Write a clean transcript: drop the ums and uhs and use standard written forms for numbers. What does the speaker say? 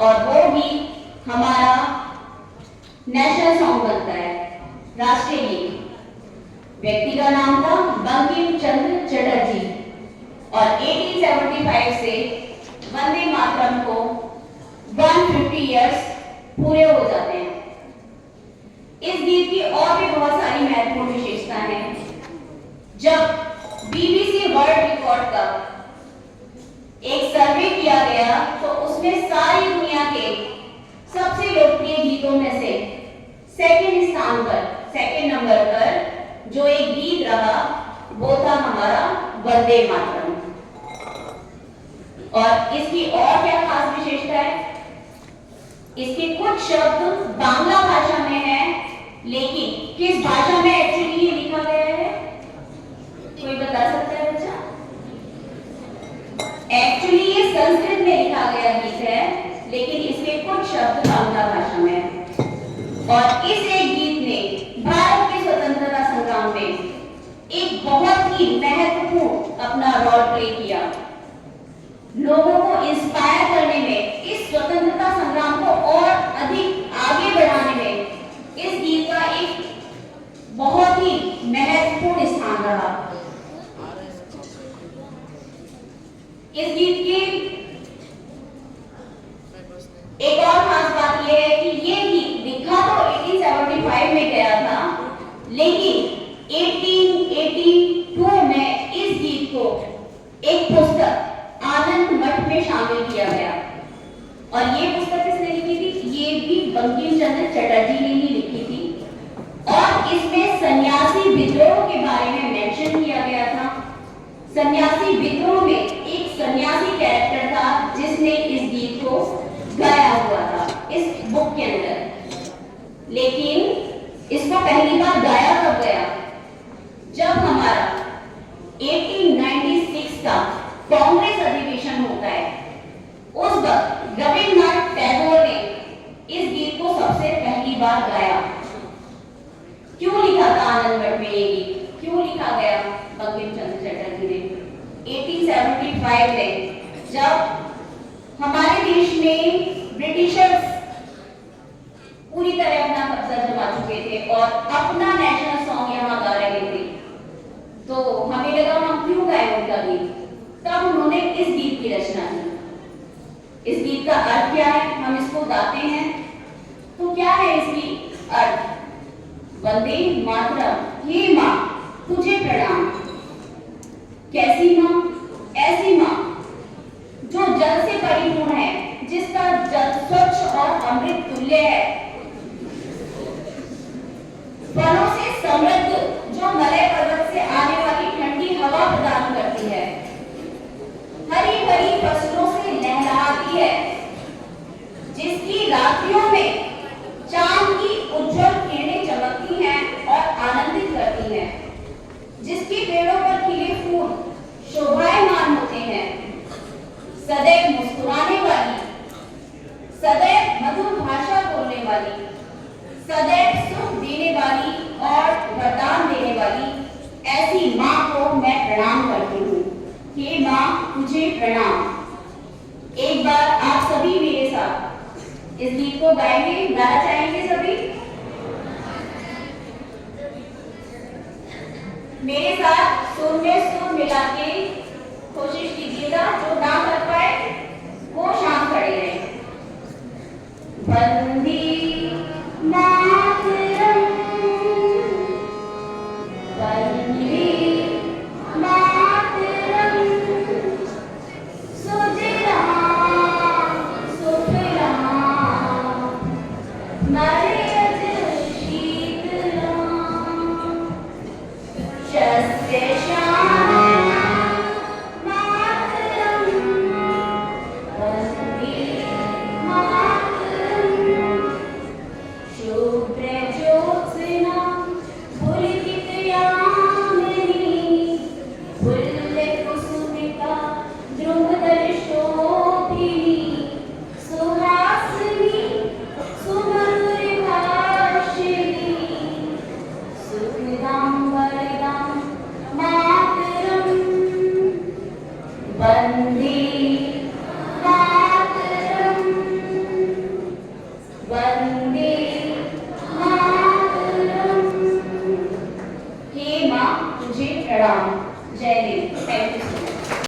और वो भी हमारा नेशनल सॉन्ग बनता है, राष्ट्रीय गीत। व्यक्ति का नाम था बंकिम चंद्र चटर्जी और 1875 से वंदे मातरम को 150 इयर्स पूरे हो जाते हैं। इस गीत की और भी बहुत सारी महत्वपूर्ण विशेषता हैं। जब BBC वर्ल्ड रिकॉर्ड का एक सर्वे किया गया तो उसमें सारी दुनिया के सबसे लोकप्रिय गीतों में से सेकंड नंबर पर जो एक गीत रहा वो था हमारा वंदे मातरम। और इसकी और क्या खास विशेषता है? इसके कुछ शब्द बांग्ला भाषा में हैं, लेकिन किस भाषा में एक्चुअली ये लिखा गया है? कोई बता सकता है बच्चा? एक्चुअली ये संस्कृत में लिखा गया गीत है, लेकिन इसके कुछ शब्द बांग्ला भाषा में हैं। और इस एक गीत ने भारत के स्वतंत्रता संग्राम में एक बहुत ही महत्वपूर्ण अपना रोल प्ले किया। लोगों को इंस्पायर करने में, इस स्वतंत्रता संग्राम को और अधिक आगे बढ़ाने में इस गीत का एक बहुत ही महत्वपूर्ण स्थान रहा। इस गीत की एक और खास बात यह है कि ये गीत लिखा तो 1875 में गया था, लेकिन 1882 में इस गीत को एक पुस्तक आनंद मठ में शामिल किया गया। और ये पुस्तक किसने लिखी थी? ये भी बंकिम चंद्र चटर्जी ने ही लिखी थी। और इसमें सन्यासी विद्रोह के बारे में मेंशन किया गया था। सन्यासी विद्रोह में एक सन्यासी कैरेक्टर था जिसने इस गीत को गाया हुआ था इस बुक के अंदर। लेकिन इसको पहली बार गाया कब गया? जब हमारा 1896 का कांग्रेस अधिवेशन होता है। उस वक्त रविन्द्रनाथ टैगोर ने इस गीत को सबसे पहली बार गाया। क्यों लिखा था आनंद मठ में ये गीत? क्यों लिखा गया बंकिम चंद्र चटर्जी ने? 1875 में जब हमारे देश में ब्रिटिशर्स पूरी तरह अपना कब्जा जमा चुके थे और अपना नेशनल सॉन्ग यहाँ गा रहे थे, तो हमें लगा हम क्यों गाएं उनका गीत। तब उन्होंने इस गीत की रचना की। इस गीत का अर्थ क्या है? हम इसको गाते हैं तो क्या है इसकी अर्थ? वंदे मातरम, हे मां तुझे प्रणाम। कैसी मां? ऐसी मां जो जल से परिपूर्ण है, जिसका जल स्वच्छ और अमृत तुल्य है, फलों से समृद्ध, जो मलय पर्वत से आने वाली ठंडी हवा प्रदान करती है, हरी भरी फसलों से लहराती है, जिसकी रात्रियों में चांद की उज्जवल किरणें चमकती हैं और आनंदित करती हैं, जिसके पेड़ों पर खिले फूल शोभायमान होते हैं, सदैव मुस्कुराने वाली, सदैव मधुर भाषा बोलने वाली, सदैव सुख देने वाली और वरदान देने वाली, ऐसी मां को मैं प्रणाम करती हूँ। हे मां तुझे प्रणाम। एक बार आप सभी मेरे साथ इस गीत को गाएंगे, गाना चाहेंगे सभी? मेरे साथ सुर में सुर मिला के कोशिश कीजिएगा। जो ना कर पाए वो शांत खड़े रहे। वंदे मातरम, वंदे मातरम, सुजलाम सुफलाम मलयज शीतलाम, शस्य